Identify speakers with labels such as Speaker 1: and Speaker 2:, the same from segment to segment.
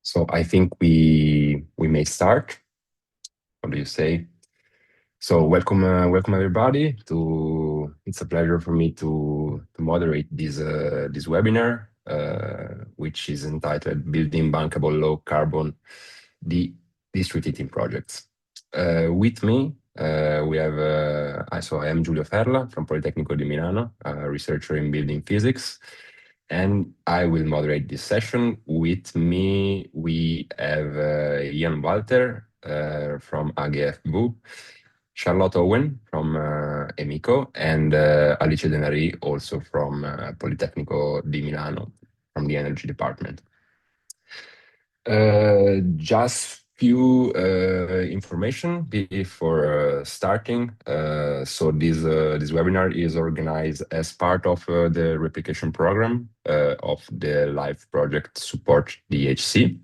Speaker 1: So I think we may start. What do you say? So welcome everybody. It's a pleasure for me to moderate this webinar, which is entitled "Building Bankable Low Carbon the District Heating Projects." With me, we have I am Giulio Ferla from Politecnico di Milano, a researcher in building physics, and I will moderate this session. With me, we have Ian Walter from AGFV, Charlotte Owen from Emico, and Alice Denari, also from Politecnico di Milano, from the energy department. Just few information before starting. So this webinar is organized as part of the replication program of the LIFE project support DHC.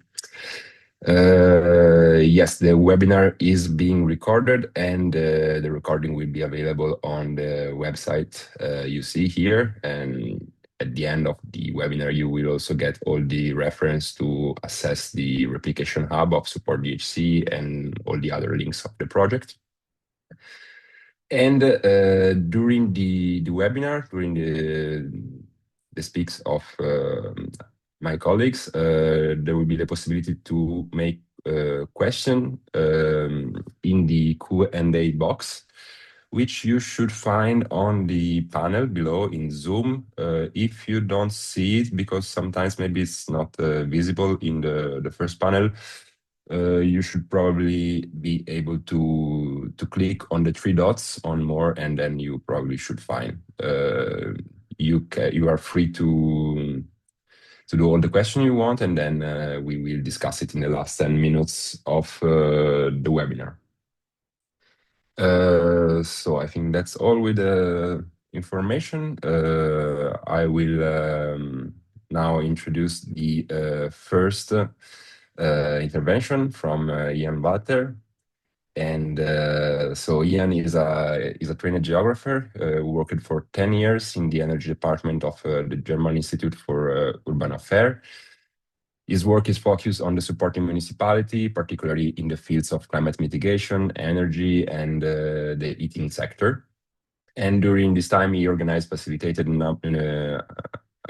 Speaker 1: Yes, the webinar is being recorded, and the recording will be available on the website you see here. And at the end of the webinar, you will also get all the reference to access the replication hub of Support DHC and all the other links of the project. And during the webinar, during the speaks of my colleagues, there will be the possibility to make a question in the Q&A box, which you should find on the panel below in Zoom. If you don't see it, because sometimes maybe it's not visible in the first panel, you should probably be able to click on the three dots on more, and then you probably should find. You are free to do all the question you want, and then we will discuss it in the last 10 minutes of the webinar. So I think that's all with the information. I will now introduce the first intervention from Ian Walter. And so Ian is a trained geographer who worked for 10 years in the energy department of the German Institute for Urban Affairs. His work is focused on the supporting municipality, particularly in the fields of climate mitigation, energy, and the heating sector. And during this time, he organized, facilitated a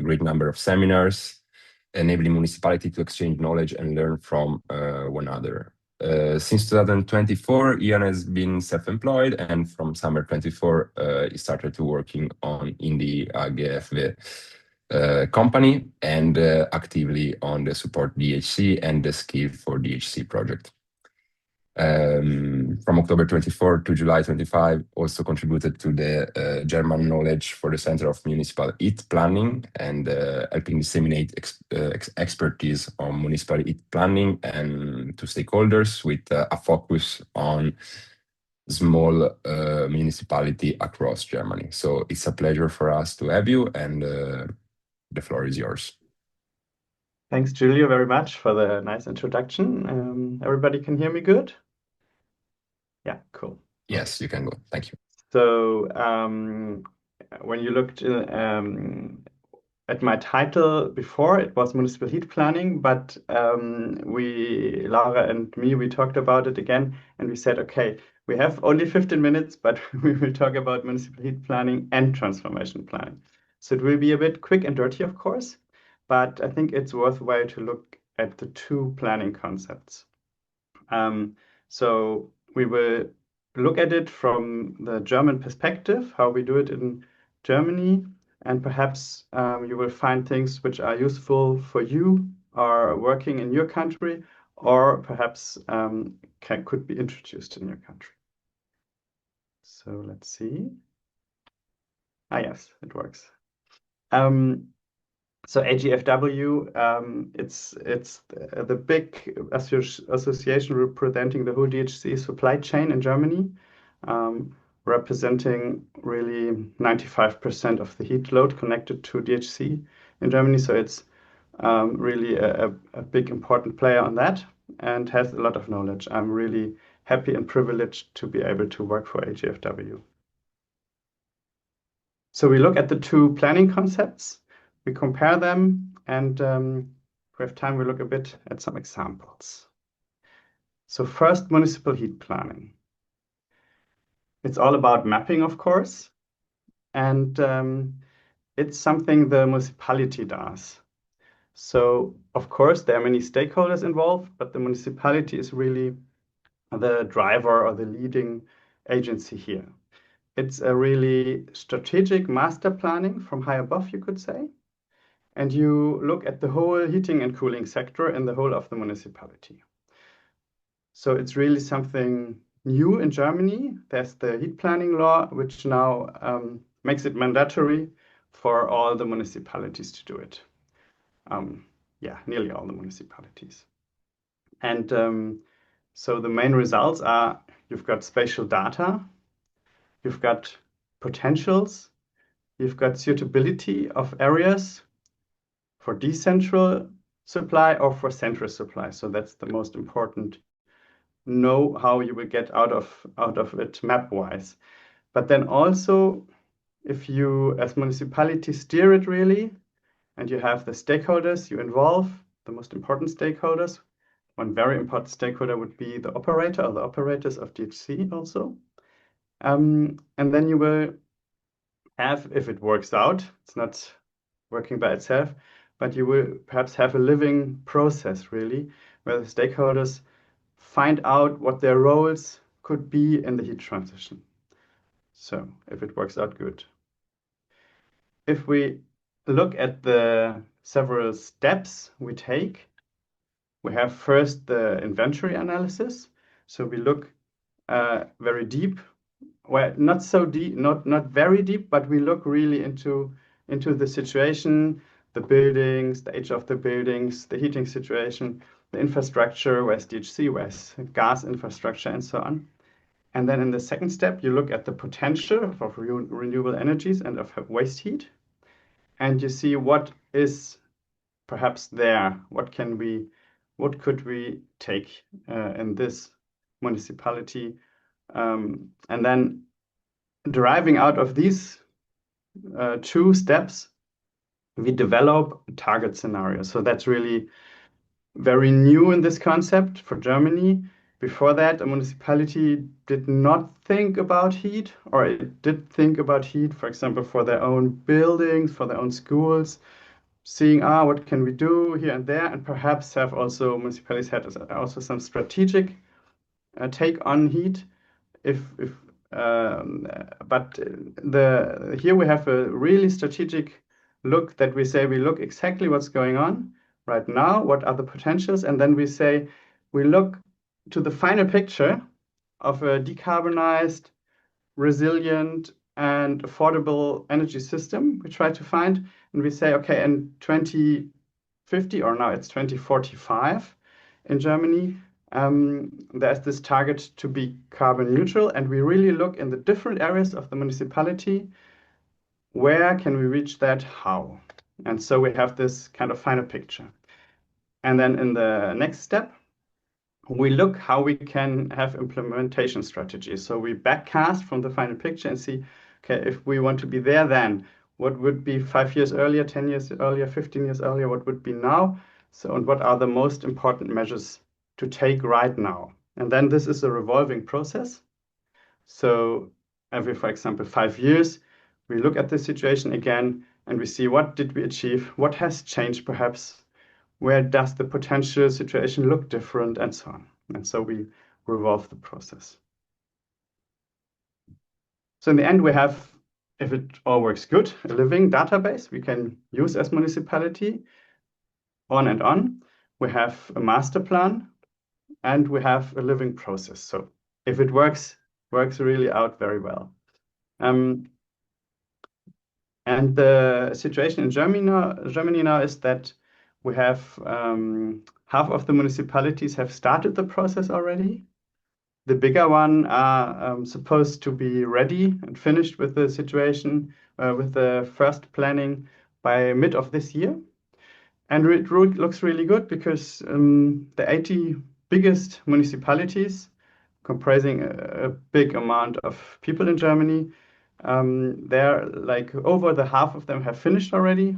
Speaker 1: great number of seminars, enabling municipality to exchange knowledge and learn from one another. Since 2024, Ian has been self-employed, and from summer 24, he started to working in the AGFV company and actively on the support DHC and the skill for DHC project. From October 24 to July 25, also contributed to the German knowledge for the Center of Municipal Heat Planning and helping disseminate expertise on municipal heat planning and to stakeholders with a focus on small municipality across Germany. So it's a pleasure for us to have you, and the floor is yours.
Speaker 2: Thanks, Giulio, very much for the nice introduction. Everybody can hear me good? Yeah, cool.
Speaker 1: Yes, you can go. Thank you.
Speaker 2: So when you looked at my title before, it was Municipal Heat Planning, but Lara and me, we talked about it again, and we said, okay, we have only 15 minutes, but we will talk about municipal heat planning and transformation planning. So it will be a bit quick and dirty, of course, but I think it's worthwhile to look at the two planning concepts. So we will look at it from the German perspective, how we do it in Germany, and perhaps you will find things which are useful for you or working in your country, or perhaps could be introduced in your country. So let's see. Ah, yes, it works. So AGFW, it's the big association representing the whole DHC supply chain in Germany, representing really 95% of the heat load connected to DHC in Germany. So it's really a big important player on that and has a lot of knowledge. I'm really happy and privileged to be able to work for AGFW. So we look at the two planning concepts. We compare them, and we have time, we look a bit at some examples. So first, municipal heat planning. It's all about mapping, of course, and it's something the municipality does. So, of course, there are many stakeholders involved, but the municipality is really the driver or the leading agency here. It's a really strategic master planning from high above, you could say. And you look at the whole heating and cooling sector in the whole of the municipality. So it's really something new in Germany. There's the heat planning law, which now makes it mandatory for all the municipalities to do it. Yeah, nearly all the municipalities. And so the main results are you've got spatial data, you've got potentials, you've got suitability of areas for decentral supply or for central supply. So that's the most important. Know how you will get out of it map wise. But then also, if you as municipality steer it really, and you have the stakeholders you involve, the most important stakeholders. One very important stakeholder would be the operator or the operators of DHC also. And then you will have, if it works out, it's not working by itself, but you will perhaps have a living process really, where the stakeholders find out what their roles could be in the heat transition. So if it works out good. If we look at the several steps we take, we have first the inventory analysis. So we look very deep, well, not so deep, not very deep, but we look really into the situation, the buildings, the age of the buildings, the heating situation, the infrastructure, where's DHC, where's gas infrastructure, and so on. And then in the second step, you look at the potential of renewable energies and of waste heat, and you see what is perhaps there. What could we take in this municipality? And then deriving out of these two steps, we develop a target scenario. So that's really very new in this concept for Germany. Before that, a municipality did not think about heat, or it did think about heat, for example, for their own buildings, for their own schools, seeing what can we do here and there, and perhaps have also municipalities had also some strategic take on heat. But here we have a really strategic look that we say we look exactly what's going on right now, what are the potentials, and then we say we look to the final picture of a decarbonized, resilient, and affordable energy system we try to find. And we say, okay, in 2050, or now it's 2045 in Germany, there's this target to be carbon neutral. And we really look in the different areas of the municipality, where can we reach that, how? And so we have this kind of final picture. And then in the next step, we look how we can have implementation strategies. So we backcast from the final picture and see, okay, if we want to be there, then what would be 5 years earlier, 10 years earlier, 15 years earlier, what would be now? So, and what are the most important measures to take right now? And then this is a revolving process. So every, for example, 5 years, we look at the situation again and we see what did we achieve, what has changed perhaps, where does the potential situation look different, and so on. And so we revolve the process. So in the end, we have, if it all works good, a living database we can use as municipality on and on. We have a master plan and we have a living process. So if it works really out very well. And the situation in Germany now is that we have half of the municipalities have started the process already. The bigger one are supposed to be ready and finished with the situation, with the first planning by mid of this year. And it looks really good because the 80 biggest municipalities, comprising a big amount of people in Germany, they're like over the half of them have finished already.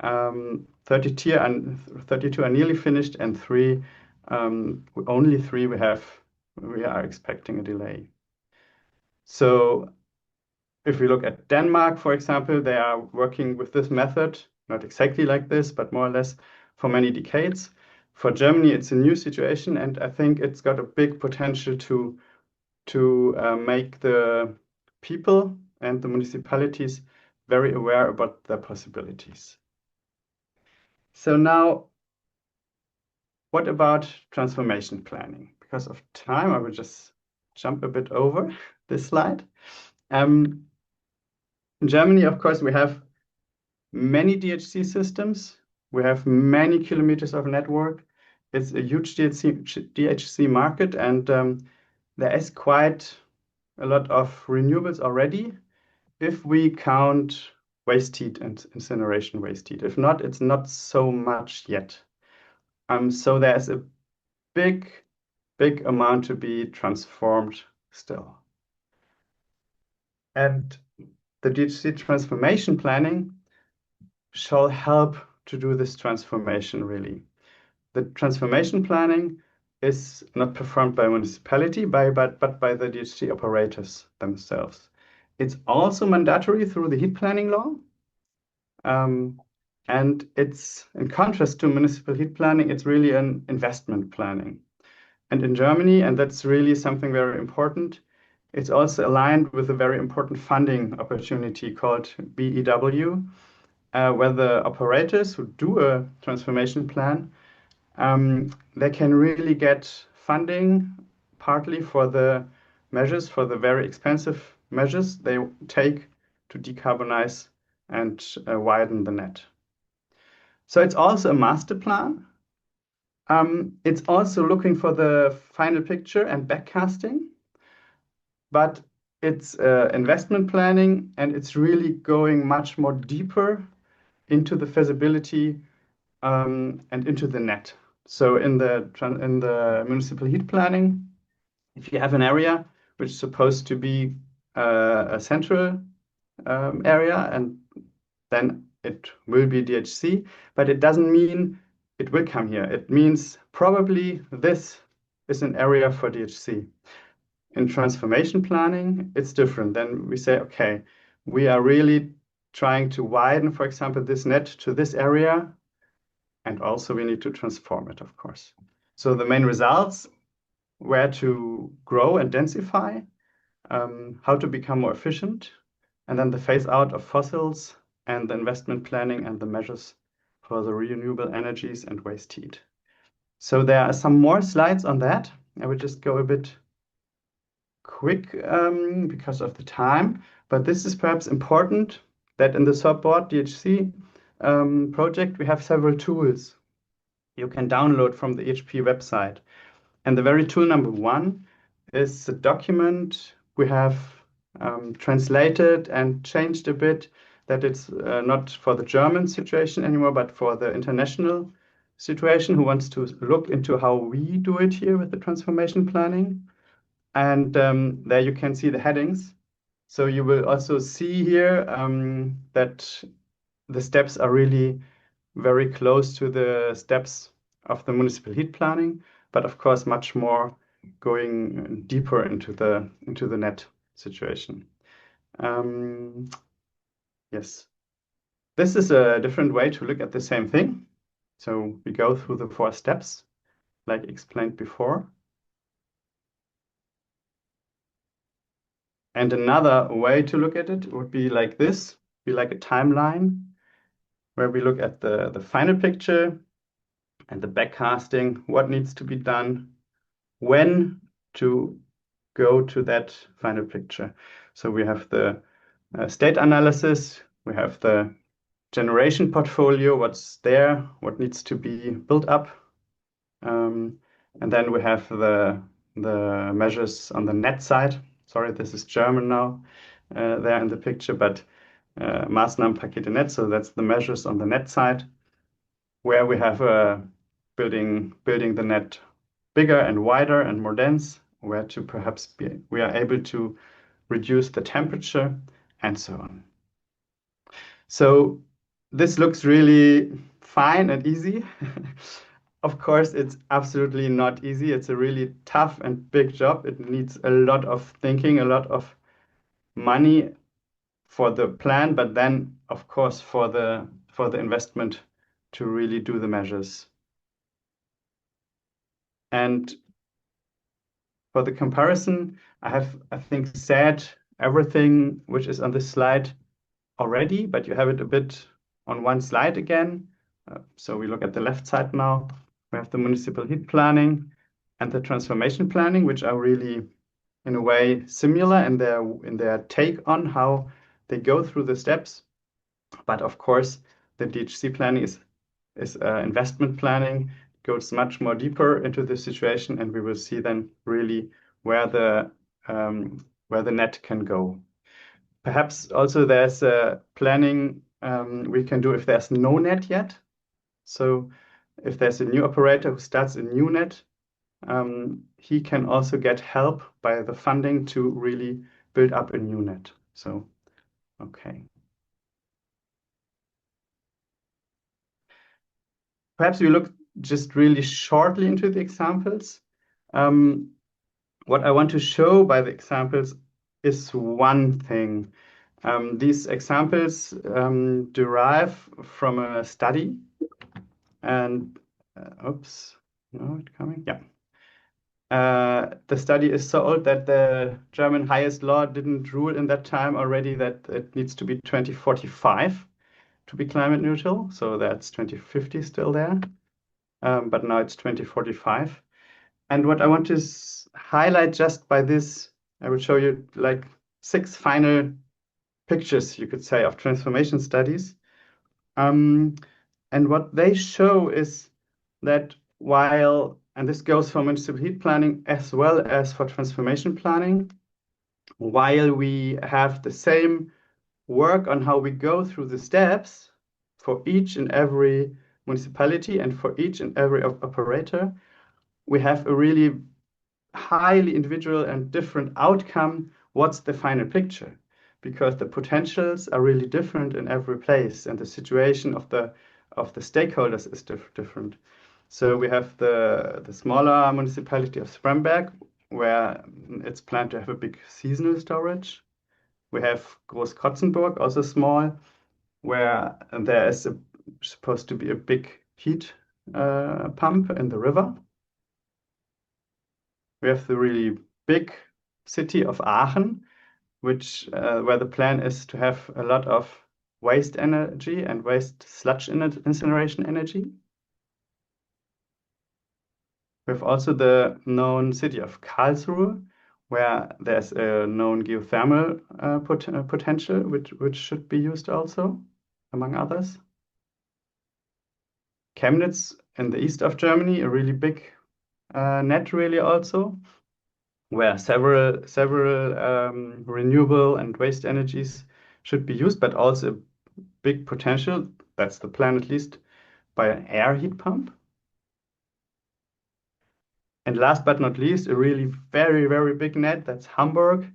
Speaker 2: 32 are nearly finished, and only three we are expecting a delay. So if we look at Denmark, for example, they are working with this method, not exactly like this, but more or less for many decades. For Germany, it's a new situation, and I think it's got a big potential to make the people and the municipalities very aware about their possibilities. So now, what about transformation planning? Because of time, I will just jump a bit over this slide. In Germany, of course, we have many DHC systems. We have many kilometers of network. It's a huge DHC market, and there is quite a lot of renewables already if we count waste heat and incineration waste heat. If not, it's not so much yet. So there's a big, big amount to be transformed still. And the DHC transformation planning shall help to do this transformation really. The transformation planning is not performed by municipality, but by the DHC operators themselves. It's also mandatory through the heat planning law. And it's in contrast to municipal heat planning, it's really an investment planning. And in Germany, and that's really something very important, it's also aligned with a very important funding opportunity called BEW, where the operators who do a transformation plan, they can really get funding partly for the measures, for the very expensive measures they take to decarbonize and widen the net. So it's also a master plan. It's also looking for the final picture and backcasting, but it's investment planning, and it's really going much more deeper into the feasibility and into the net. So in the municipal heat planning, if you have an area which is supposed to be a central area, and then it will be DHC, but it doesn't mean it will come here. It means probably this is an area for DHC. In transformation planning, it's different. Then we say, okay, we are really trying to widen, for example, this net to this area, and also we need to transform it, of course. So the main results, where to grow and densify, how to become more efficient, and then the phase out of fossils, and the investment planning and the measures for the renewable energies and waste heat. So there are some more slides on that. I will just go a bit quick because of the time, but this is perhaps important that in the subboard DHC project, we have several tools you can download from the EHP website. And the very tool number one is a document we have translated and changed a bit, that it's not for the German situation anymore, but for the international situation who wants to look into how we do it here with the transformation planning. And there you can see the headings. So you will also see here that the steps are really very close to the steps of the municipal heat planning, but of course much more going deeper into the net situation. Yes, this is a different way to look at the same thing. So we go through the 4 steps, like explained before. And another way to look at it would be like this, be like a timeline, where we look at the final picture and the backcasting, what needs to be done, when to go to that final picture. So we have the state analysis, we have the generation portfolio, what's there, what needs to be built up. And then we have the measures on the net side. Sorry, this is German now, there in the picture, but Maßnahmenpakete Netz, so that's the measures on the net side, where we have building the net bigger and wider and more dense, where to perhaps we are able to reduce the temperature, and so on. So this looks really fine and easy. Of course, it's absolutely not easy. It's a really tough and big job. It needs a lot of thinking, a lot of money for the plan, but then, of course, for the investment to really do the measures. And for the comparison, I have, I think, said everything which is on this slide already, but you have it a bit on one slide again. So we look at the left side now. We have the municipal heat planning and the transformation planning, which are really, in a way, similar in their take on how they go through the steps. But of course, the DHC planning is investment planning, goes much more deeper into the situation, and we will see then really where the net can go. Perhaps also there's a planning we can do if there's no net yet. So if there's a new operator who starts a new net, he can also get help by the funding to really build up a new net. So, okay. Perhaps we look just really shortly into the examples. What I want to show by the examples is one thing. These examples derive from a study, and oops, no, it's coming. Yeah. The study is so old that the German highest law didn't rule in that time already that it needs to be 2045 to be climate neutral. So that's 2050 still there. But now it's 2045. And what I want to highlight just by this, I will show you like 6 final pictures, you could say, of transformation studies. And what they show is that while, and this goes for municipal heat planning as well as for transformation planning, while we have the same work on how we go through the steps for each and every municipality and for each and every operator, we have a really highly individual and different outcome. What's the final picture? Because the potentials are really different in every place, and the situation of the stakeholders is different. So we have the smaller municipality of Spremberg, where it's planned to have a big seasonal storage. We have Großkotzenburg, also small, where there is supposed to be a big heat pump in the river. We have the really big city of Aachen, which where the plan is to have a lot of waste energy and waste sludge incineration energy. We have also the known city of Karlsruhe, where there's a known geothermal potential, which should be used also, among others. Chemnitz in the east of Germany, a really big net really also, where several renewable and waste energies should be used, but also big potential, that's the plan at least, by an air heat pump. And last but not least, a really very, very big net, that's Hamburg.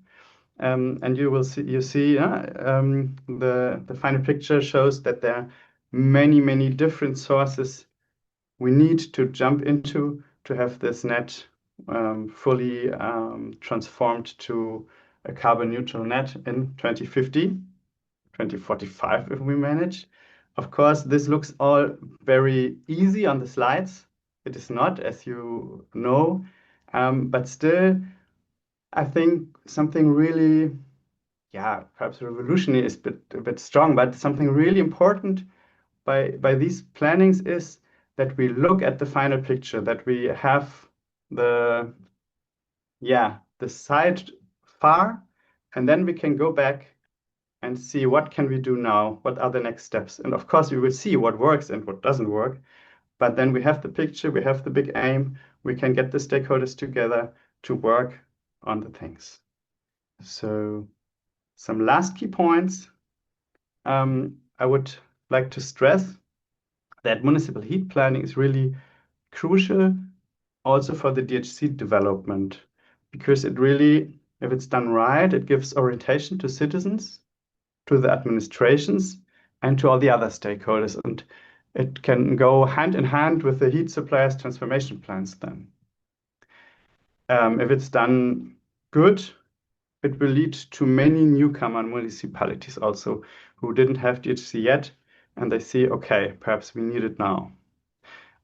Speaker 2: And you see the final picture shows that there are many, many different sources we need to jump into to have this net fully transformed to a carbon neutral net in 2050, 2045 if we manage. Of course, this looks all very easy on the slides. It is not, as you know, but still, I think something really, yeah, perhaps revolutionary is a bit strong, but something really important by these plannings is that we look at the final picture, that we have the side far, and then we can go back and see what can we do now, what are the next steps. And of course, we will see what works and what doesn't work. But then we have the picture, we have the big aim, we can get the stakeholders together to work on the things. So some last key points. I would like to stress that municipal heat planning is really crucial also for the DHC development, because it really, if it's done right, it gives orientation to citizens, to the administrations, and to all the other stakeholders. And it can go hand in hand with the heat suppliers' transformation plans then. If it's done good, it will lead to many newcomer municipalities also who didn't have DHC yet, and they see, okay, perhaps we need it now.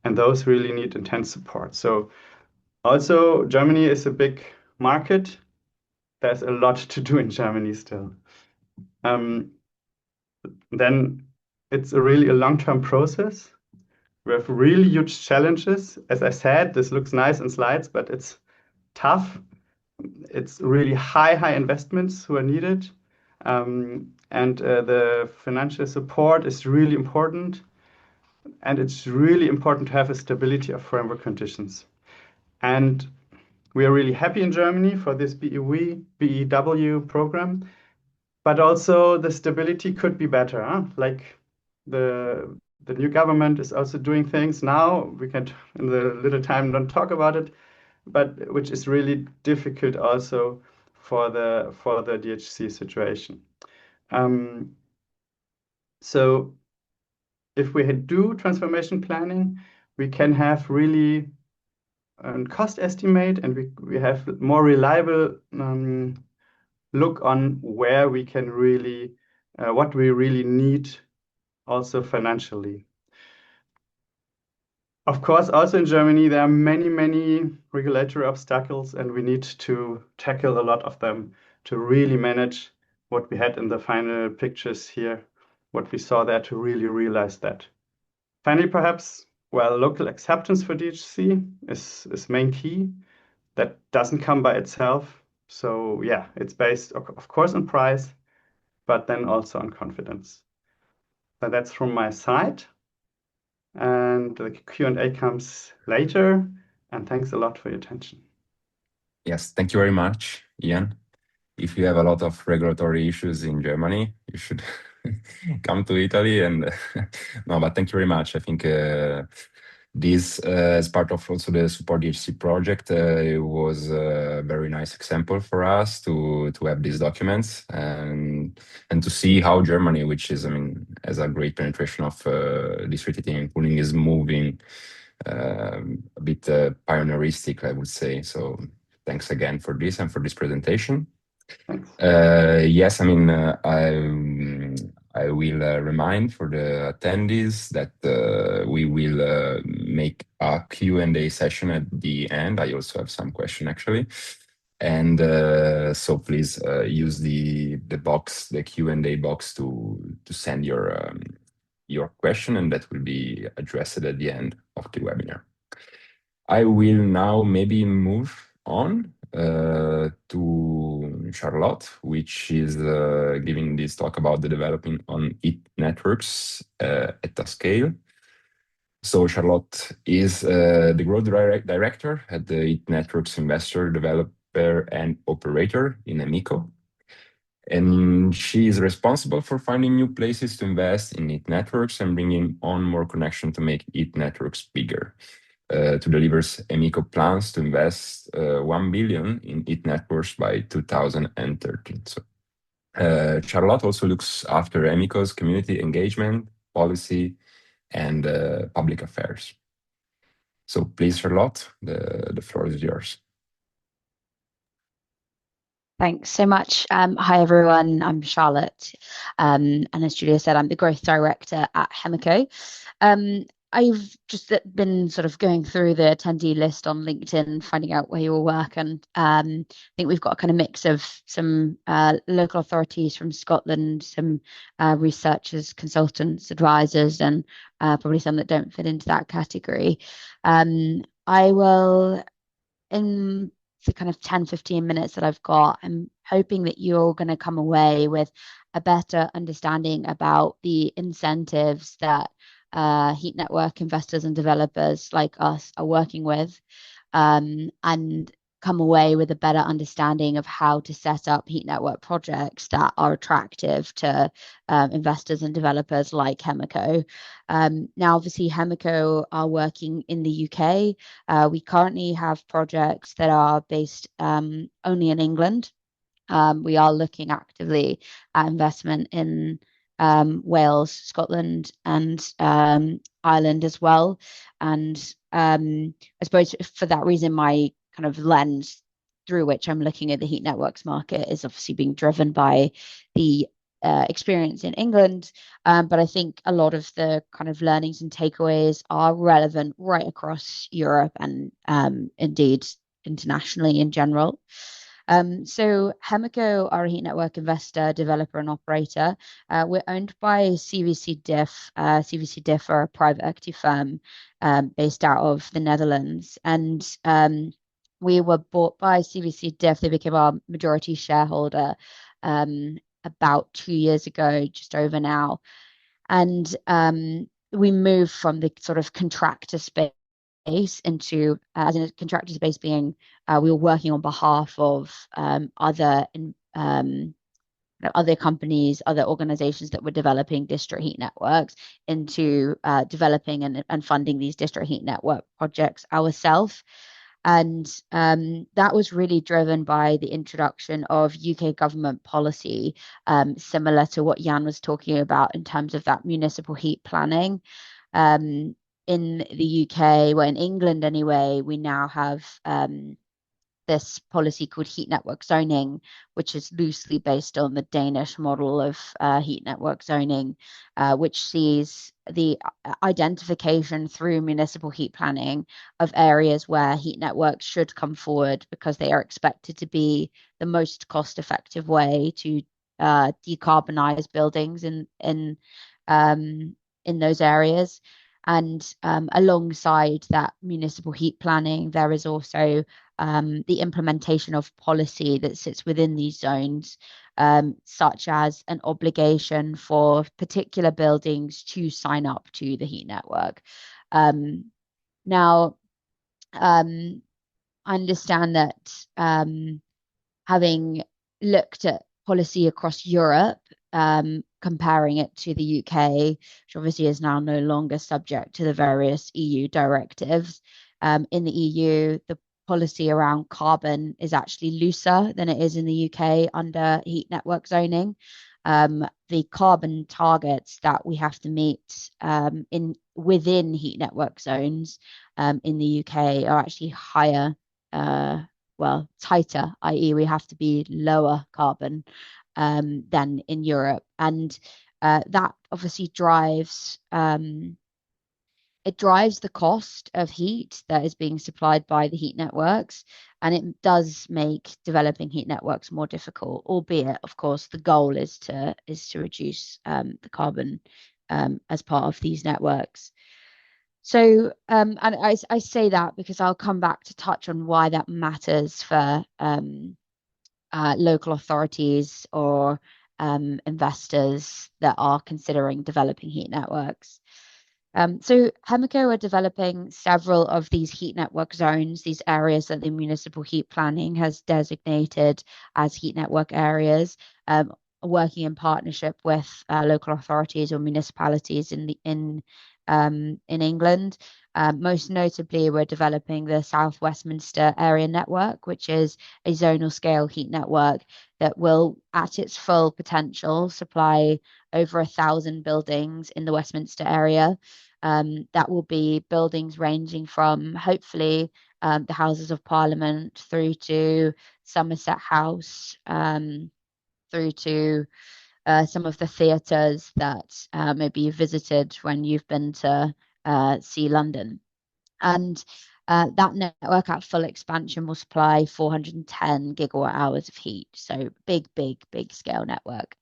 Speaker 2: And those really need intense support. So also, Germany is a big market. There's a lot to do in Germany still. Then it's really a long-term process. We have really huge challenges. As I said, this looks nice in slides, but it's tough. It's really high investments who are needed. And the financial support is really important. And it's really important to have a stability of framework conditions. And we are really happy in Germany for this BEW program, but also the stability could be better. Like the new government is also doing things now. We can, in the little time, don't talk about it, but which is really difficult also for the DHC situation. So if we do transformation planning, we can have really a cost estimate, and we have more reliable look on where we can really what we really need also financially. Of course, also in Germany, there are many regulatory obstacles, and we need to tackle a lot of them to really manage what we had in the final pictures here, what we saw there to really realize that. Finally, perhaps, well, local acceptance for DHC is main key. That doesn't come by itself. So yeah, it's based, of course, on price, but then also on confidence. But that's from my side. And the Q&A comes later. And thanks a lot for your attention.
Speaker 1: Yes, thank you very much, Ian. If you have a lot of regulatory issues in Germany, you should come to Italy. And no, but thank you very much. I think this, as part of also the Support DHC project, it was a very nice example for us to have these documents and to see how Germany, which is, I mean, has a great penetration of district heating and cooling, is moving a bit pioneeristic, I would say. So thanks again for this and for this presentation.
Speaker 2: Thanks.
Speaker 1: Yes, I mean, I will remind for the attendees that we will make a Q&A session at the end. I also have some question actually. And so please use the box, the Q&A box to send your question, and that will be addressed at the end of the webinar. I will now maybe move on to Charlotte, which is giving this talk about the developing on heat networks at a scale. So Charlotte is the growth director at the heat networks investor, developer, and operator in Amico. And she is responsible for finding new places to invest in heat networks and bringing on more connection to make heat networks bigger. To deliver Amico plans to invest 1 billion in heat networks by 2013. So Charlotte also looks after Amico's community engagement, policy, and public affairs. So please, Charlotte, the floor is yours.
Speaker 3: Thanks so much. Hi, everyone. I'm Charlotte. And as Julia said, I'm the growth director at Hemico. I've just been sort of going through the attendee list on LinkedIn, finding out where you all work. And I think we've got a kind of mix of some local authorities from Scotland, some researchers, consultants, advisors, and probably some that don't fit into that category. I will, in the kind of 10-15 minutes that I've got, I'm hoping that you're going to come away with a better understanding about the incentives that heat network investors and developers like us are working with, and come away with a better understanding of how to set up heat network projects that are attractive to investors and developers like Hemico. Now, obviously, Hemico are working in the UK. We currently have projects that are based only in England. We are looking actively at investment in Wales, Scotland, and Ireland as well. And I suppose for that reason, my kind of lens through which I'm looking at the heat networks market is obviously being driven by the experience in England. But I think a lot of the kind of learnings and takeaways are relevant right across Europe and indeed internationally in general. So Hemico are a heat network investor, developer, and operator. We're owned by CVC Diff. CVC Diff are a private equity firm based out of the Netherlands. And we were bought by CVC Diff. They became our majority shareholder about 2 years ago, just over now. And we moved from the sort of contractor space into, as in a contractor space being, we were working on behalf of other companies, other organizations that were developing district heat networks into developing and funding these district heat network projects ourselves. And that was really driven by the introduction of UK government policy, similar to what Jan was talking about in terms of that municipal heat planning. In the UK, well, in England anyway, we now have this policy called heat network zoning, which is loosely based on the Danish model of heat network zoning, which sees the identification through municipal heat planning of areas where heat networks should come forward because they are expected to be the most cost-effective way to decarbonize buildings in those areas. And alongside that municipal heat planning, there is also the implementation of policy that sits within these zones, such as an obligation for particular buildings to sign up to the heat network. Now, I understand that having looked at policy across Europe, comparing it to the UK, which obviously is now no longer subject to the various EU directives. In the EU, the policy around carbon is actually looser than it is in the UK under heat network zoning. The carbon targets that we have to meet within heat network zones in the UK are actually higher, tighter, i.e. we have to be lower carbon than in Europe. And that obviously drives the cost of heat that is being supplied by the heat networks, and it does make developing heat networks more difficult, albeit, of course, the goal is to reduce the carbon as part of these networks. So, and I say that because I'll come back to touch on why that matters for local authorities or investors that are considering developing heat networks. So Hemico are developing several of these heat network zones, these areas that the municipal heat planning has designated as heat network areas, working in partnership with local authorities or municipalities in England. Most notably, we're developing the South Westminster Area Network, which is a zonal scale heat network that will, at its full potential, supply over 1,000 buildings in the Westminster area. That will be buildings ranging from, hopefully, the Houses of Parliament through to Somerset House, through to some of the theatres that maybe you visited when you've been to see London. And that network at full expansion will supply 410 gigawatt hours of heat. So big scale network.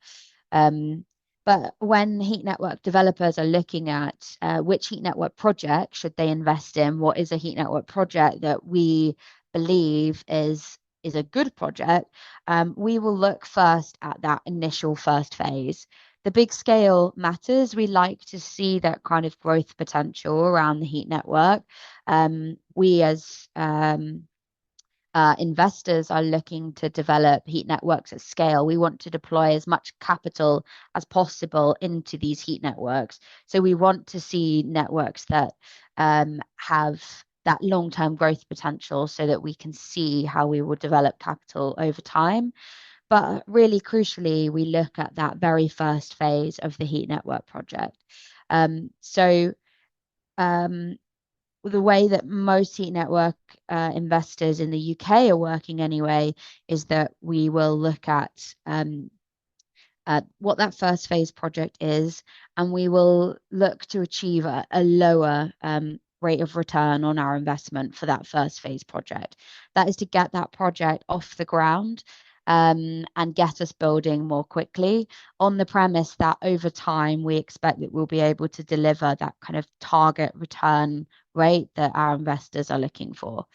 Speaker 3: But when heat network developers are looking at which heat network project should they invest in, what is a heat network project that we believe is a good project, we will look first at that initial first phase. The big scale matters. We like to see that kind of growth potential around the heat network. We as investors are looking to develop heat networks at scale. We want to deploy as much capital as possible into these heat networks. So we want to see networks that have that long-term growth potential so that we can see how we will develop capital over time. But really crucially, we look at that very first phase of the heat network project. So the way that most heat network investors in the UK are working anyway is that we will look at what that first phase project is, and we will look to achieve a lower rate of return on our investment for that first phase project. That is to get that project off the ground and get us building more quickly on the premise that over time we expect that we'll be able to deliver that kind of target return rate that our investors are looking for.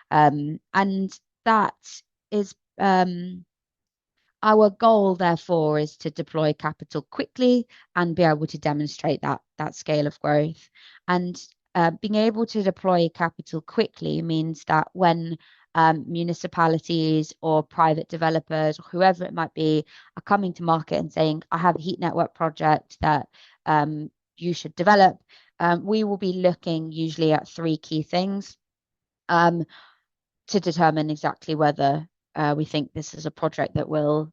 Speaker 3: And that is our goal, therefore, is to deploy capital quickly and be able to demonstrate that scale of growth. And being able to deploy capital quickly means that when municipalities or private developers or whoever it might be are coming to market and saying, I have a heat network project that you should develop, we will be looking usually at three key things to determine exactly whether we think this is a project that will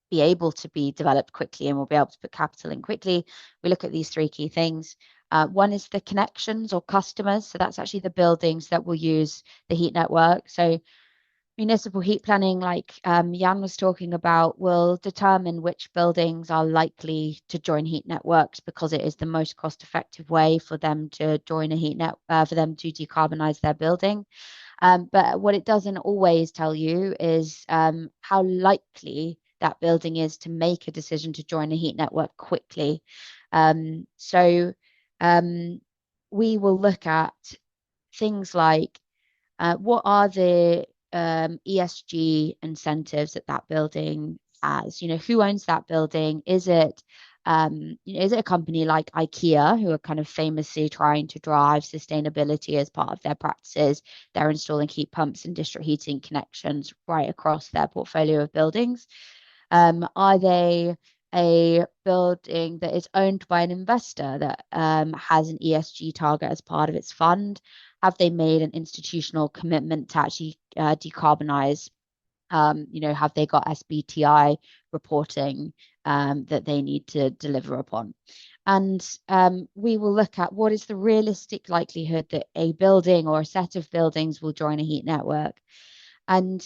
Speaker 3: be able to be developed quickly and we'll be able to put capital in quickly. We look at these three key things. One is the connections or customers. So that's actually the buildings that will use the heat network. So municipal heat planning, like Jan was talking about, will determine which buildings are likely to join heat networks because it is the most cost-effective way for them to join a heat net, for them to decarbonize their building. But what it doesn't always tell you is how likely that building is to make a decision to join a heat network quickly. So we will look at things like what are the ESG incentives that that building has? You know, who owns that building? Is it is it a company like IKEA who are kind of famously trying to drive sustainability as part of their practices? They're installing heat pumps and district heating connections right across their portfolio of buildings. Are they a building that is owned by an investor that has an ESG target as part of its fund? Have they made an institutional commitment to actually decarbonize? Have they got SBTI reporting that they need to deliver upon? And we will look at what is the realistic likelihood that a building or a set of buildings will join a heat network. And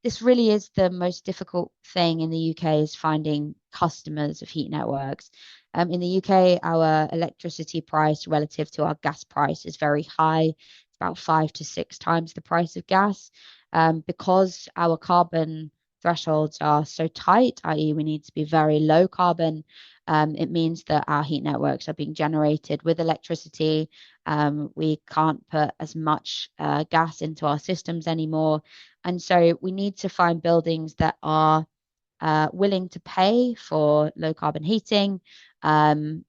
Speaker 3: this really is the most difficult thing in the UK is finding customers of heat networks. In the UK, our electricity price relative to our gas price is very high. It's about 5 to 6 times the price of gas. Because our carbon thresholds are so tight, i.e., we need to be very low carbon, it means that our heat networks are being generated with electricity. We can't put as much gas into our systems anymore. And so we need to find buildings that are willing to pay for low carbon heating and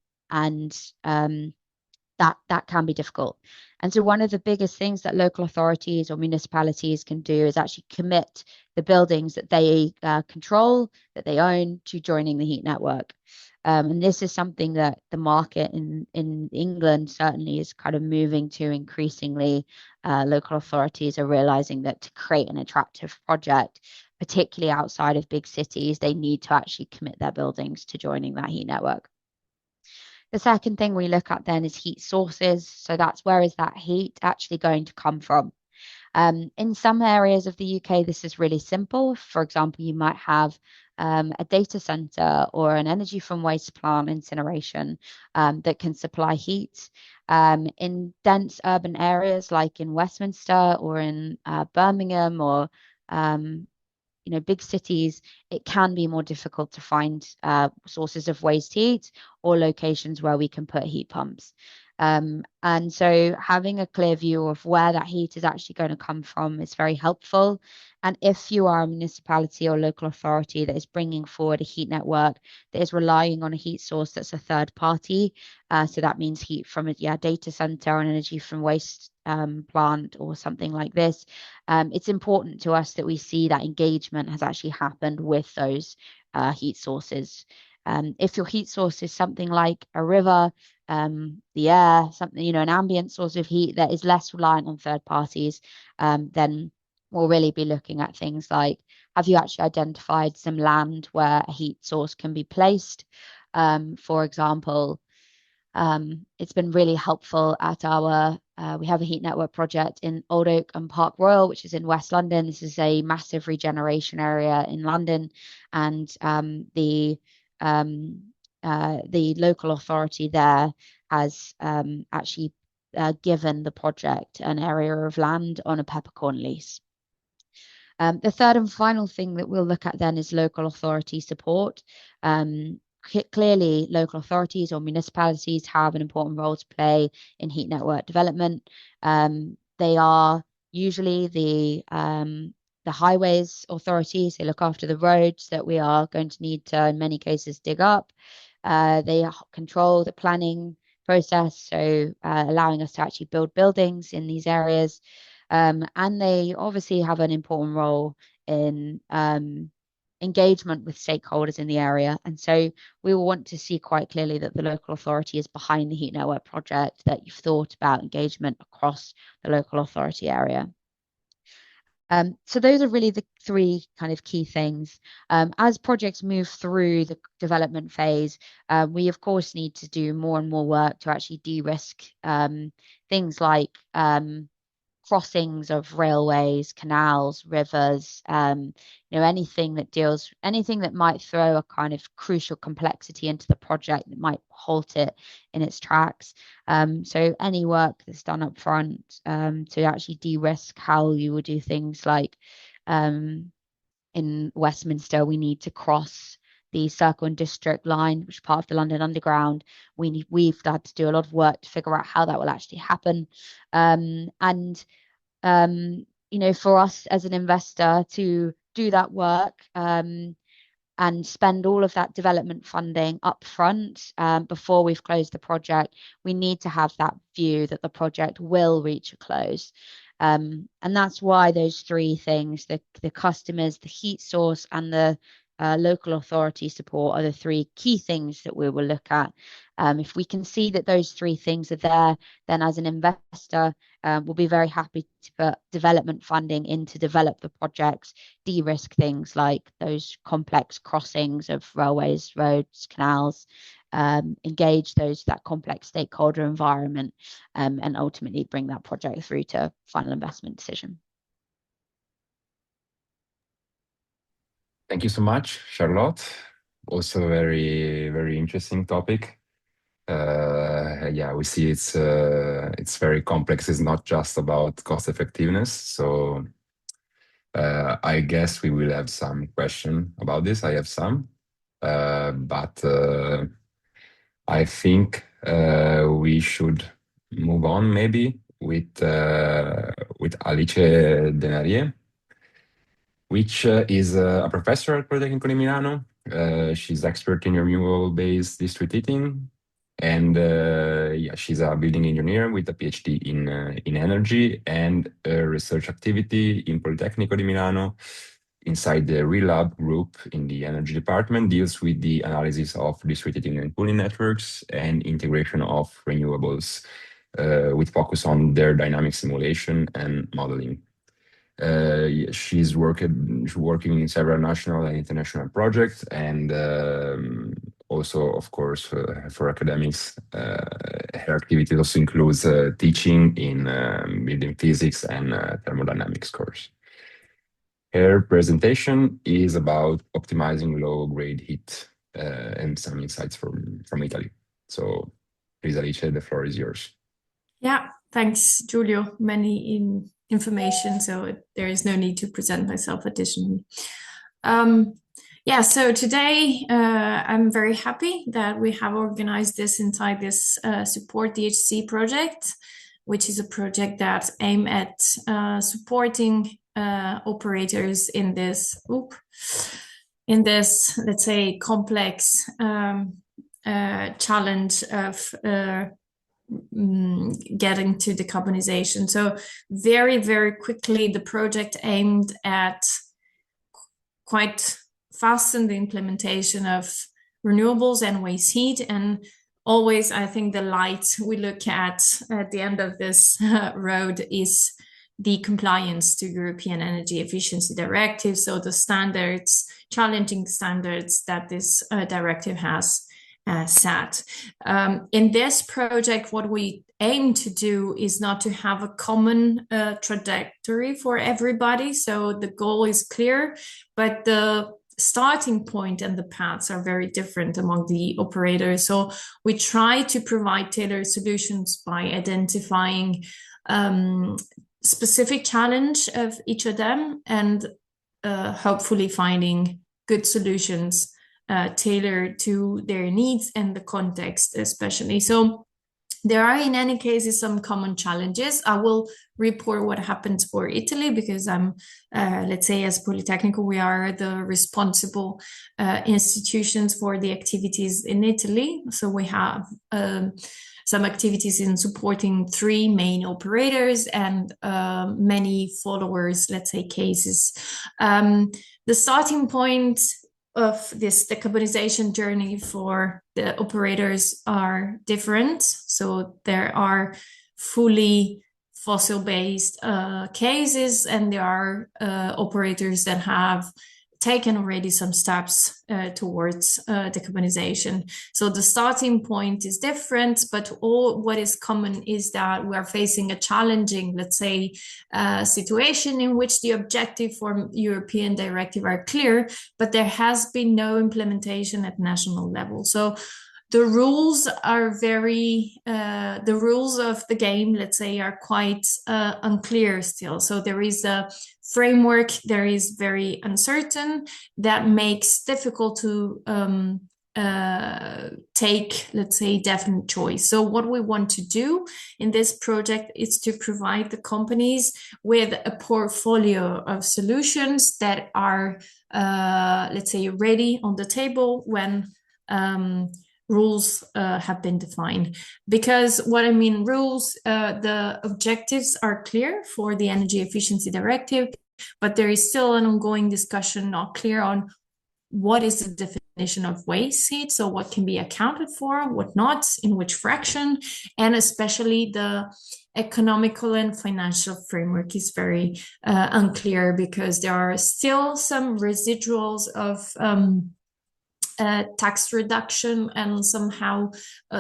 Speaker 3: that can be difficult. And so one of the biggest things that local authorities or municipalities can do is actually commit the buildings that they control, that they own, to joining the heat network. And this is something that the market in England certainly is kind of moving to increasingly. Local authorities are realizing that to create an attractive project, particularly outside of big cities, they need to actually commit their buildings to joining that heat network. The second thing we look at then is heat sources. So that's where is that heat actually going to come from? In some areas of the UK, this is really simple. For example, you might have a data center or an energy from waste plant incineration that can supply heat. In dense urban areas like in Westminster or in Birmingham or big cities, it can be more difficult to find sources of waste heat or locations where we can put heat pumps. And so having a clear view of where that heat is actually going to come from is very helpful. And if you are a municipality or local authority that is bringing forward a heat network that is relying on a heat source that's a third party, so that means heat from a data center and energy from waste plant or something like this, it's important to us that we see that engagement has actually happened with those heat sources. If your heat source is something like a river, the air, something, an ambient source of heat that is less reliant on third parties, then we'll really be looking at things like have you actually identified some land where a heat source can be placed? For example, it's been really helpful at we have a heat network project in Old Oak and Park Royal, which is in West London. This is a massive regeneration area in London, and the local authority there has actually given the project an area of land on a peppercorn lease. The third and final thing that we'll look at then is local authority support. Clearly, local authorities or municipalities have an important role to play in heat network development. They are usually the highways authorities. They look after the roads that we are going to need to, in many cases, dig up. They control the planning process, so allowing us to actually build buildings in these areas. And they obviously have an important role in engagement with stakeholders in the area. And so we will want to see quite clearly that the local authority is behind the heat network project, that you've thought about engagement across the local authority area. So those are really the three kind of key things. As projects move through the development phase, we of course need to do more and more work to actually de-risk things like crossings of railways, canals, rivers, anything that might throw a kind of crucial complexity into the project that might halt it in its tracks. So any work that's done up front to actually de-risk how you would do things like in Westminster, we need to cross the Circle and District line, which is part of the London Underground. We've had to do a lot of work to figure out how that will actually happen. For us as an investor to do that work and spend all of that development funding up front before we've closed the project, we need to have that view that the project will reach a close. And that's why those three things, the customers, the heat source, and the local authority support are the three key things that we will look at. If we can see that those three things are there, then as an investor, we'll be very happy to put development funding in to develop the projects, de-risk things like those complex crossings of railways, roads, canals, engage that complex stakeholder environment, and ultimately bring that project through to final investment decision.
Speaker 1: Thank you so much, Charlotte. Also very, very interesting topic. Yeah, we see it's very complex. It's not just about cost effectiveness. So I guess we will have some question about this. I have some, but I think we should move on maybe with Alice Denarier, which is a professor at Politecnico di Milano. She's expert in renewable-based district heating, and yeah, she's a building engineer with a PhD in energy, and research activity in Politecnico di Milano inside the Relab group in the energy department deals with the analysis of district heating and cooling networks and integration of renewables with focus on their dynamic simulation and modeling. She's working in several national and international projects, and also, of course, for academics, her activity also includes teaching in building physics and thermodynamics course. Her presentation is about optimizing low-grade heat and some insights from Italy. So, please, Alice, the floor is yours.
Speaker 4: Yeah, thanks, Giulio. Many information, so there is no need to present myself additionally. Yeah, so today I'm very happy that we have organized this inside this Support DHC project, which is a project that aims at supporting operators in this, let's say, complex challenge of getting to decarbonization. So very, very quickly, the project aimed at quite fasten the implementation of renewables and waste heat. And always, I think the light we look at the end of this road is the compliance to European Energy Efficiency Directive, so the standards, challenging standards that this directive has set. In this project, what we aim to do is not to have a common trajectory for everybody. So the goal is clear, but the starting point and the paths are very different among the operators. So we try to provide tailored solutions by identifying specific challenge of each of them and hopefully finding good solutions tailored to their needs and the context especially. So there are in any cases some common challenges. I will report what happens for Italy because I'm, let's say as Polytechnical, we are the responsible institutions for the activities in Italy. So we have some activities in supporting 3 main operators and many followers, let's say, cases. The starting point of this decarbonization journey for the operators are different. So there are fully fossil-based cases, and there are operators that have taken already some steps towards decarbonization. So the starting point is different, but all what is common is that we are facing a challenging, let's say, situation in which the objective for European directive are clear, but there has been no implementation at national level. So the rules are very, the rules of the game, let's say, are quite unclear still. So there is a framework, there is very uncertain, that makes difficult to take, let's say, definite choice. So what we want to do in this project is to provide the companies with a portfolio of solutions that are, let's say, ready on the table when rules have been defined. Because what I mean rules, the objectives are clear for the Energy Efficiency Directive, but there is still an ongoing discussion not clear on what is the definition of waste heat, so what can be accounted for, what not, in which fraction, and especially the economical and financial framework is very unclear because there are still some residuals of tax reduction and somehow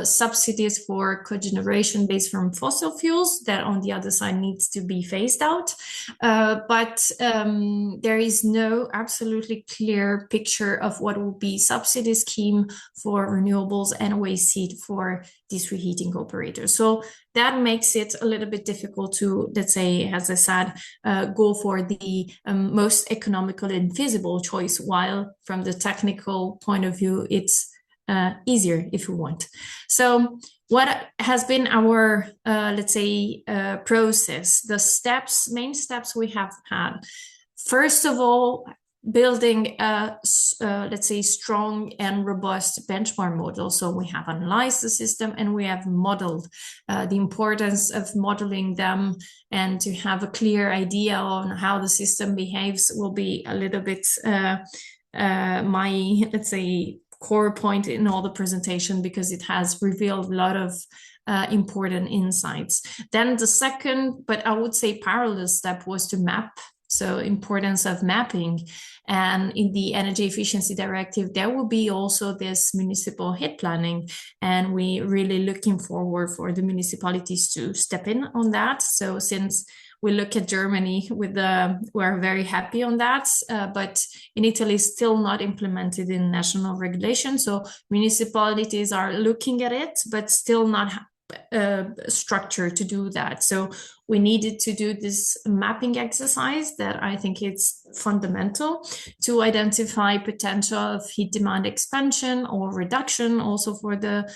Speaker 4: subsidies for cogeneration based from fossil fuels that on the other side needs to be phased out. But there is no absolutely clear picture of what will be subsidy scheme for renewables and waste heat for these reheating operators. So that makes it a little bit difficult to, let's say, as I said, go for the most economical and feasible choice, while from the technical point of view, it's easier if you want. So what has been our, let's say, process, the steps, main steps we have had? First of all, building a, let's say, strong and robust benchmark model. So we have analyzed the system and we have modeled the importance of modeling them, and to have a clear idea on how the system behaves will be a little bit my, let's say, core point in all the presentation, because it has revealed a lot of important insights. Then the second, but I would say parallel step, was to map. So importance of mapping. And in the Energy Efficiency Directive, there will be also this municipal heat planning. And we really looking forward for the municipalities to step in on that. So since we look at Germany with we're very happy on that, but in Italy still not implemented in national regulation. So municipalities are looking at it, but still not structure to do that. So we needed to do this mapping exercise that I think it's fundamental to identify potential of heat demand expansion or reduction also for the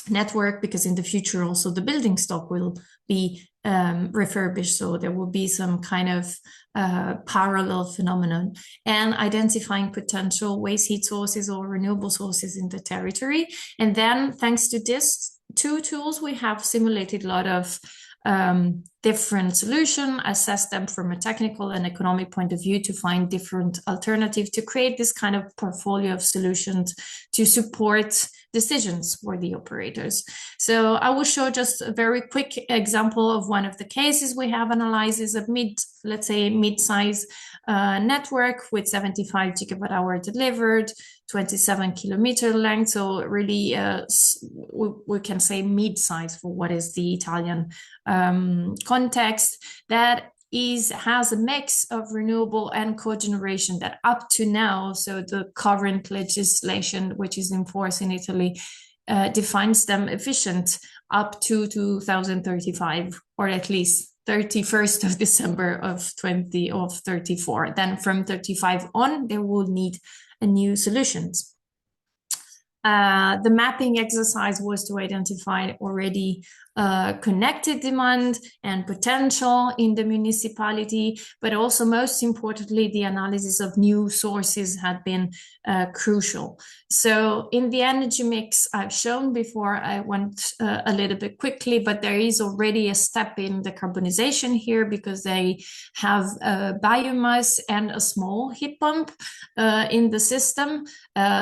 Speaker 4: network, because in the future also the building stock will be refurbished, so there will be some kind of parallel phenomenon, and identifying potential waste heat sources or renewable sources in the territory. And then thanks to this 2 tools, we have simulated a lot of different solutions, assess them from a technical and economic point of view to find different alternatives to create this kind of portfolio of solutions to support decisions for the operators. So I will show just a very quick example of one of the cases we have analyzed is a mid-size network with 75 gigawatt hour delivered, 27 kilometer length. So really, we can say mid-size for what is the Italian context, that has a mix of renewable and cogeneration that up to now, so the current legislation which is in force in Italy defines them efficient up to 2035, or at least 31st of December of 34. Then from 35 on, they will need a new solutions. The mapping exercise was to identify already connected demand and potential in the municipality, but also most importantly, the analysis of new sources had been crucial. So in the energy mix I've shown before, I went a little bit quickly, but there is already a step in decarbonization here because they have biomass and a small heat pump in the system.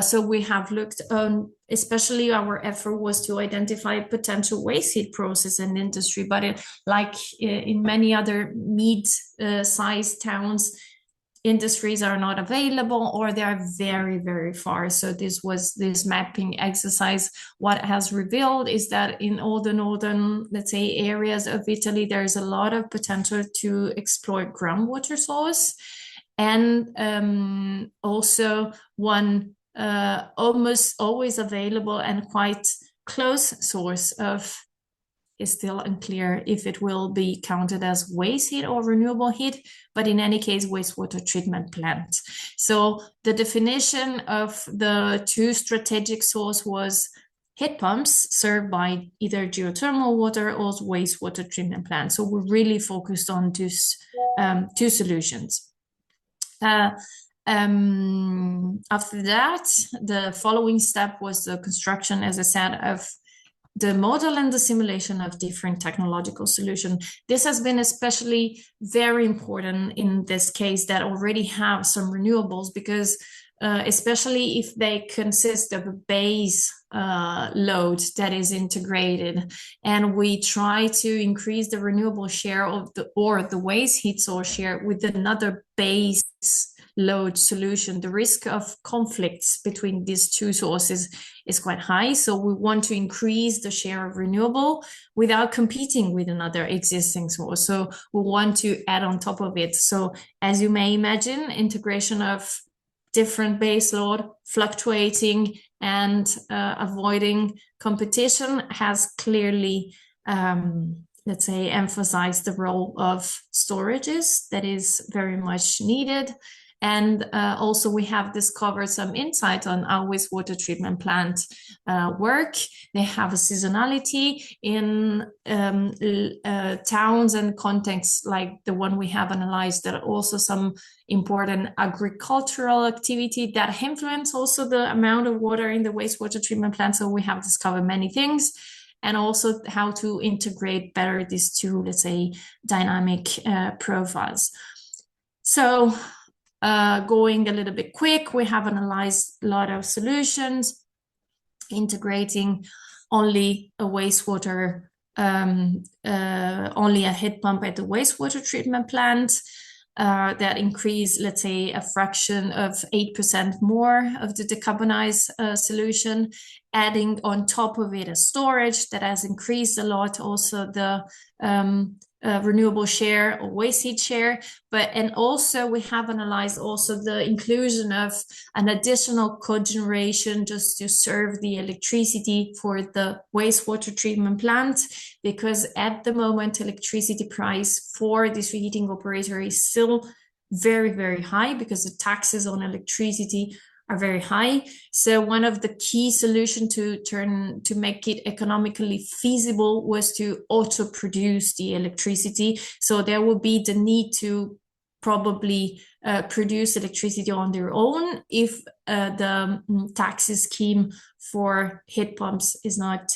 Speaker 4: So we have looked on, especially our effort was to identify potential waste heat process in industry, but like in many other mid-sized towns, industries are not available or they are very, very far. So this mapping exercise, what has revealed is that in all the northern, let's say, areas of Italy, there's a lot of potential to exploit groundwater source. And also one almost always available and quite close source of, is still unclear if it will be counted as waste heat or renewable heat, but in any case, wastewater treatment plant. So the definition of the two strategic source was heat pumps served by either geothermal water or wastewater treatment plants. So we're really focused on these two solutions. After that, the following step was the construction, as I said, of the model and the simulation of different technological solutions. This has been especially very important in this case that already have some renewables, because especially if they consist of a base load that is integrated, and we try to increase the renewable share of the waste heat source share with another base load solution, the risk of conflicts between these two sources is quite high. So we want to increase the share of renewable without competing with another existing source. So we want to add on top of it. So as you may imagine, integration of different base load, fluctuating and avoiding competition has clearly, let's say, emphasized the role of storages that is very much needed. And also we have discovered some insight on how wastewater treatment plant work. They have a seasonality in towns and contexts like the one we have analyzed, that are also some important agricultural activity that influence also the amount of water in the wastewater treatment plant. So we have discovered many things, and also how to integrate better these two, let's say, dynamic profiles. So going a little bit quick, we have analyzed a lot of solutions, integrating only a wastewater, only a heat pump at the wastewater treatment plant that increase, let's say, a fraction of 8% more of the decarbonized solution, adding on top of it a storage that has increased a lot, also the renewable share or waste heat share, and also we have analyzed also the inclusion of an additional cogeneration just to serve the electricity for the wastewater treatment plant, because at the moment electricity price for district heating operator is still very, very high because the taxes on electricity are very high. So one of the key solutions to make it economically feasible was to auto produce the electricity. So there will be the need to probably produce electricity on their own if the tax scheme for heat pumps is not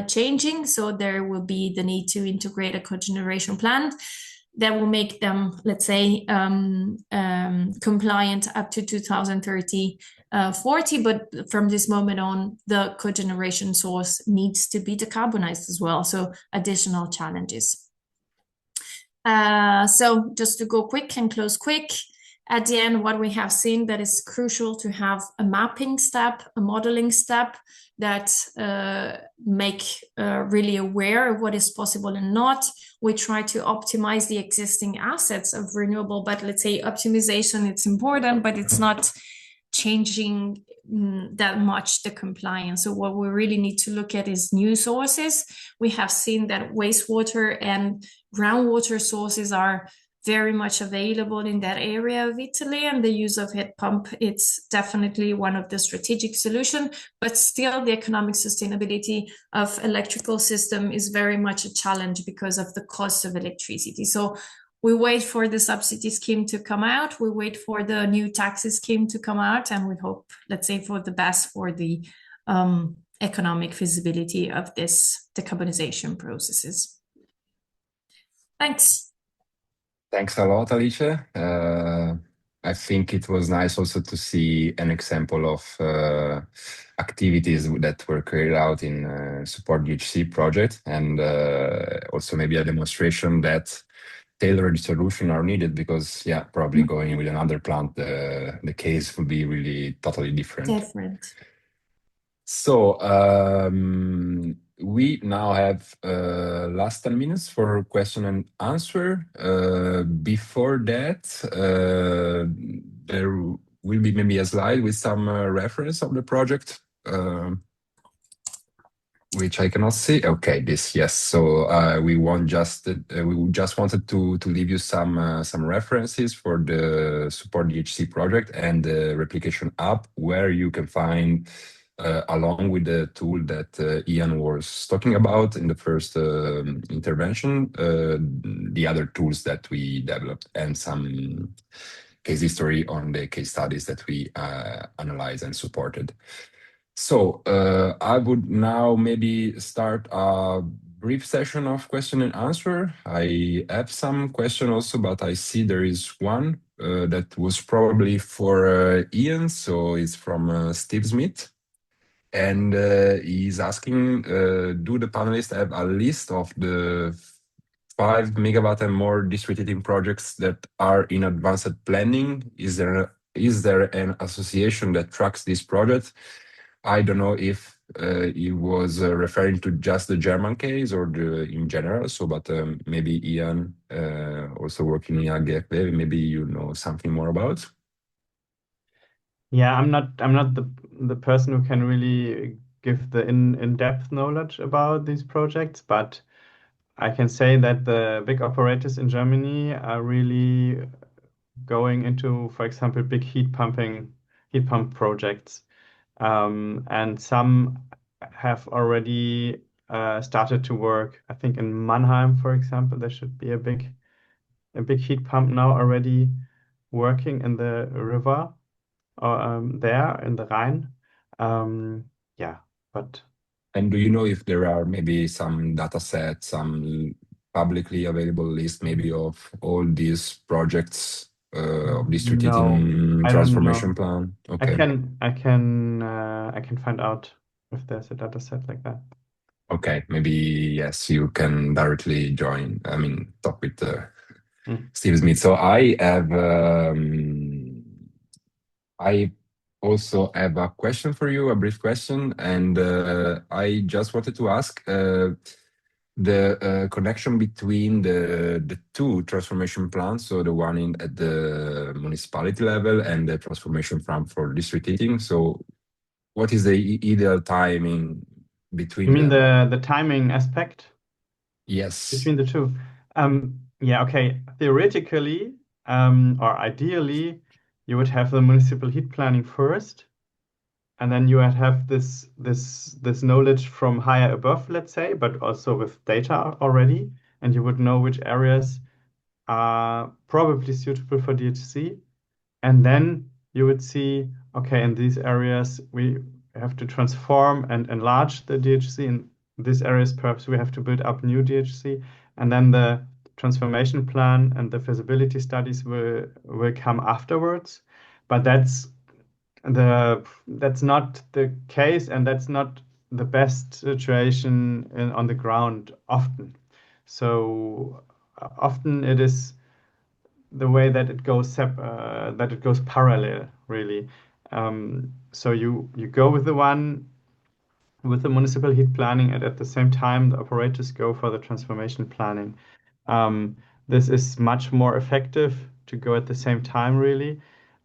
Speaker 4: changing. So there will be the need to integrate a cogeneration plant. that will make them, let's say, compliant up to 2030, 40. But from this moment on, the cogeneration source needs to be decarbonized as well. So additional challenges. So just to go quick and close quick, at the end, what we have seen that is crucial to have a mapping step, a modeling step that make really aware of what is possible and not. We try to optimize the existing assets of renewable, but let's say optimization, it's important, but it's not changing that much the compliance. So what we really need to look at is new sources. We have seen that wastewater and groundwater sources are very much available in that area of Italy, and the use of heat pump, it's definitely one of the strategic solutions, but still the economic sustainability of electrical system is very much a challenge because of the cost of electricity. So we wait for the subsidy scheme to come out, we wait for the new taxes scheme to come out, and we hope, let's say, for the best for the economic feasibility of this decarbonization processes. Thanks.
Speaker 1: Thanks a lot, Alice. I think it was nice also to see an example of activities that were carried out in support DHC project, and also maybe a demonstration that tailored solutions are needed, because yeah, probably going with another plant, the case would be really totally different. So we now have last 10 minutes for question and answer. Before that, there will be maybe a slide with some reference of the project, which I cannot see. Okay, this, yes. So we just wanted to leave you some references for the support DHC project and the replication app, where you can find, along with the tool that Ian was talking about in the first intervention, the other tools that we developed, and some case history on the case studies that we analyzed and supported. So I would now maybe start a brief session of question and answer. I have some question also, but I see there is one that was probably for Ian. So it's from Steve Smith. And he's asking, do the panelists have a list of the 5 megawatt and more district heating projects that are in advanced planning? Is there an association that tracks this project? I don't know if he was referring to just the German case or in general. So, but maybe Ian, also working in AGFB, maybe you know something more about.
Speaker 2: Yeah, I'm not the person who can really give the in-depth knowledge about these projects, but I can say that the big operators in Germany are really going into, for example, big heat pump projects, and some have already started to work. I think in Mannheim, for example, there should be a big heat pump now already working in the river, there in the Rhine. Yeah, but.
Speaker 1: And do you know if there are maybe some data sets, some publicly available list maybe of all these projects of district heating transformation plan? Okay.
Speaker 2: I can find out if there's a data set like that.
Speaker 1: Okay, maybe yes, you can directly talk with Steve Smith. So I also have a question for you, a brief question, and I just wanted to ask the connection between the two transformation plans, so the one at the municipality level and the transformation plan for district heating. So what is the ideal timing between
Speaker 2: You mean
Speaker 1: them?
Speaker 2: the timing aspect?
Speaker 1: Yes.
Speaker 2: Between the two. Yeah, okay. Theoretically, or ideally, you would have the municipal heat planning first, and then you would have this knowledge from higher above, let's say, but also with data already, and you would know which areas are probably suitable for DHC. And then you would see, okay, in these areas we have to transform and enlarge the DHC. In these areas, perhaps we have to build up new DHC. And then the transformation plan and the feasibility studies will come afterwards. But that's not the case, and that's not the best situation on the ground often. So often it is the way that it goes parallel, really. So you go with the one with the municipal heat planning, and at the same time the operators go for the transformation planning. This is much more effective to go at the same time, really.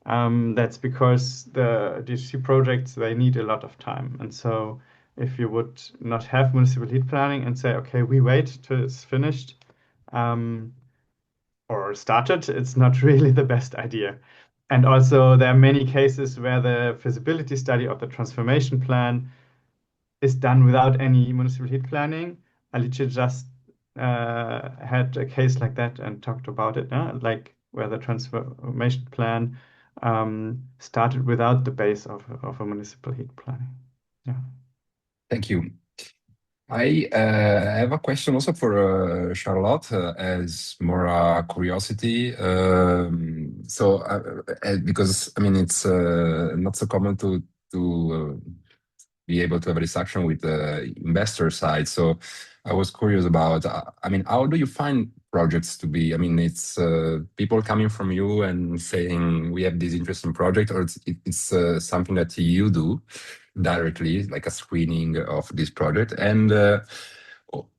Speaker 2: That's because the DHC projects, they need a lot of time. And so if you would not have municipal heat planning and say, okay, we wait till it's finished or started, it's not really the best idea. And also there are many cases where the feasibility study of the transformation plan is done without any municipal heat planning. Alice just had a case like that and talked about it, like where the transformation plan started without the base of a municipal heat planning. Yeah.
Speaker 1: Thank you. I have a question also for Charlotte as more curiosity. Because I mean it's not so common to be able to have a discussion with the investor side. So I was curious about, I mean, how do you find projects to be? I mean, it's people coming from you and saying we have this interesting project, or it's something that you do directly, like a screening of this project. And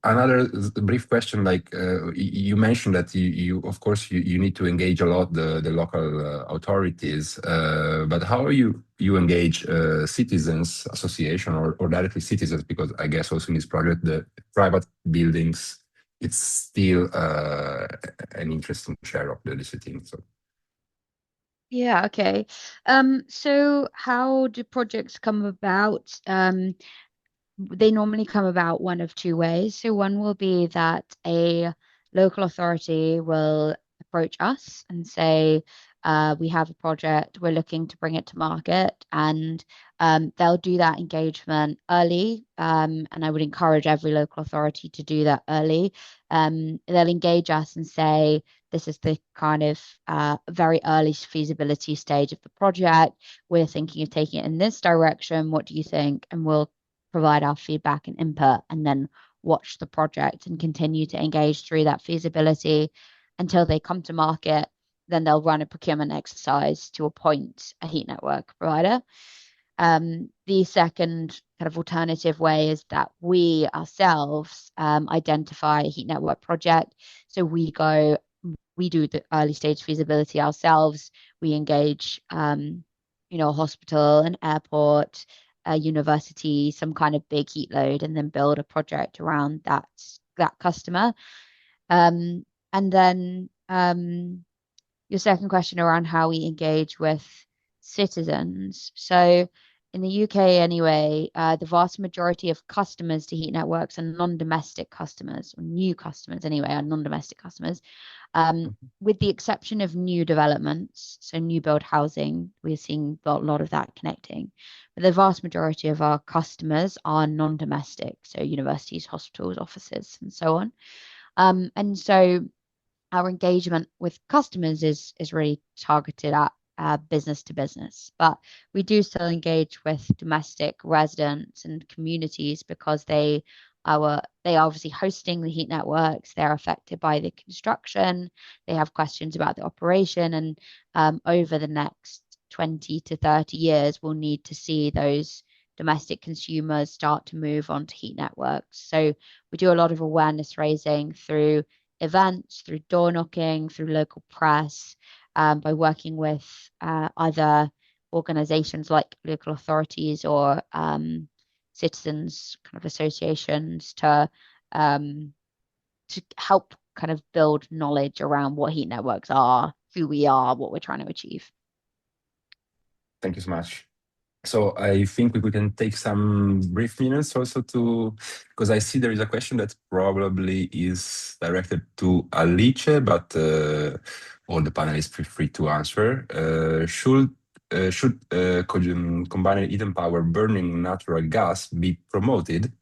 Speaker 1: another brief question, like you mentioned that you of course you need to engage a lot the local authorities, but how are you engage citizens association or directly citizens, because I guess also in this project the private buildings, it's still an interesting share of the visiting. So
Speaker 3: Yeah, okay. So how do projects come about? They normally come about one of two ways. So one will be that a local authority will approach us and say, we have a project, we're looking to bring it to market, and they'll do that engagement early. And I would encourage every local authority to do that early. They'll engage us and say, this is the kind of very early feasibility stage of the project. We're thinking of taking it in this direction. What do you think? And we'll provide our feedback and input, and then watch the project and continue to engage through that feasibility until they come to market. Then they'll run a procurement exercise to appoint a heat network provider. The second kind of alternative way is that we ourselves identify a heat network project. So we do the early stage feasibility ourselves. We engage, a hospital, an airport, a university, some kind of big heat load, and then build a project around that customer. And then your second question around how we engage with citizens. So in the UK anyway, the vast majority of customers to heat networks are non-domestic customers, or new customers anyway, are non-domestic customers. With the exception of new developments, so new build housing, we're seeing a lot of that connecting. But the vast majority of our customers are non-domestic, so universities, hospitals, offices, and so on. And so our engagement with customers is really targeted at business to business, but we do still engage with domestic residents and communities because they are obviously hosting the heat networks. They're affected by the construction. They have questions about the operation, and over the next 20 to 30 years, we'll need to see those domestic consumers start to move on to heat networks. So we do a lot of awareness raising through events, through door knocking, through local press, by working with either organizations like local authorities or citizens kind of associations to help kind of build knowledge around what heat networks are, who we are, what we're trying to achieve.
Speaker 1: thank you so much. So I think we can take some brief minutes also because I see there is a question that probably is directed to Alice, but all the panelists feel free to answer. Should combined heat and power burning natural gas be promoted?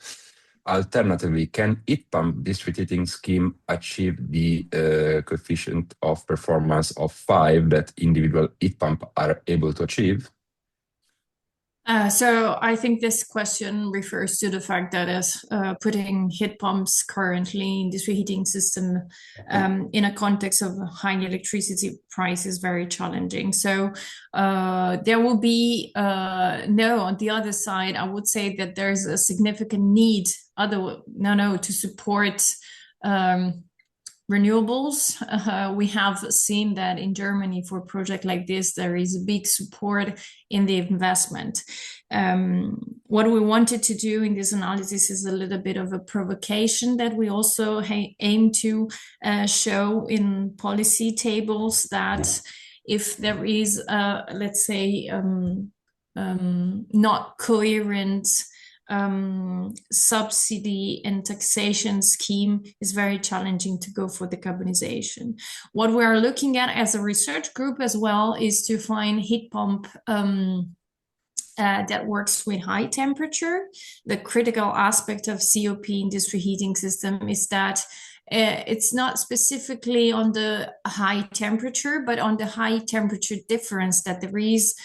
Speaker 1: Alternatively, can heat pump district heating scheme achieve the coefficient of performance of 5 that individual heat pump are able to achieve?
Speaker 4: So I think this question refers to the fact that as putting heat pumps currently in district heating system in a context of high electricity price is very challenging. So there will be no. On the other side, I would say that there's a significant need to support renewables. We have seen that in Germany for a project like this, there is a big support in the investment. What we wanted to do in this analysis is a little bit of a provocation that we also aim to show in policy tables, that if there is, let's say, not coherent subsidy and taxation scheme, is very challenging to go for decarbonization. What we are looking at as a research group as well is to find heat pump that works with high temperature. The critical aspect of COP in district heating system is that it's not specifically on the high temperature, but on the high temperature difference that there is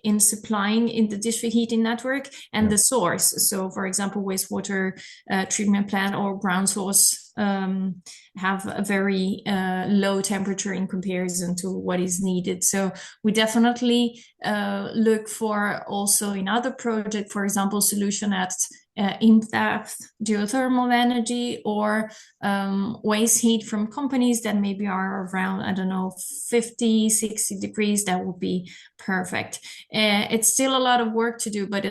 Speaker 4: in supplying in the district heating network and the source. So, for example, wastewater treatment plant or ground source have a very low temperature in comparison to what is needed. So we definitely look for also in other projects, for example, solution at in-depth geothermal energy or waste heat from companies that maybe are around, I don't know, 50, 60 degrees. That would be perfect. It's still a lot of work to do, but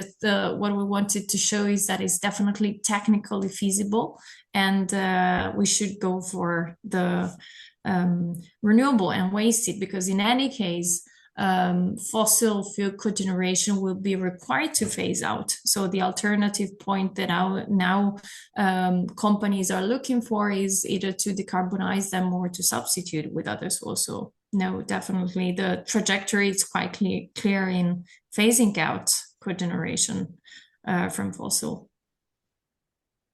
Speaker 4: what we wanted to show is that it's definitely technically feasible, and we should go for the renewable and waste heat, because in any case, fossil fuel cogeneration will be required to phase out. So the alternative point that now companies are looking for is either to decarbonize them or to substitute with others also. No, definitely the trajectory is quite clear in phasing out cogeneration from fossil.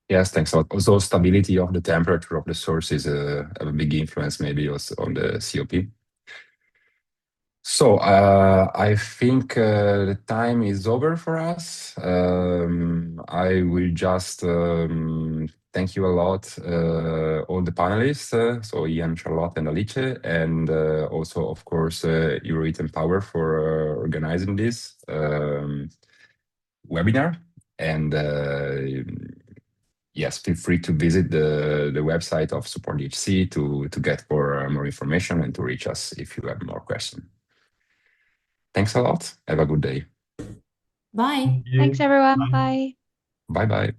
Speaker 1: Yes, thanks a lot. Also, stability of the temperature of the source is a big influence maybe also on the COP. So I think the time is over for us. I will just thank you a lot, all the panelists, so Ian, Charlotte, and Alice, and also, of course, Euroheat and Power for organizing this webinar. And yes, feel free to visit the website of Support DHC to get more information and to reach us if you have more questions. Thanks a lot. Have a good day.
Speaker 4: Bye.
Speaker 3: Thanks, everyone. Bye.
Speaker 1: Bye-bye.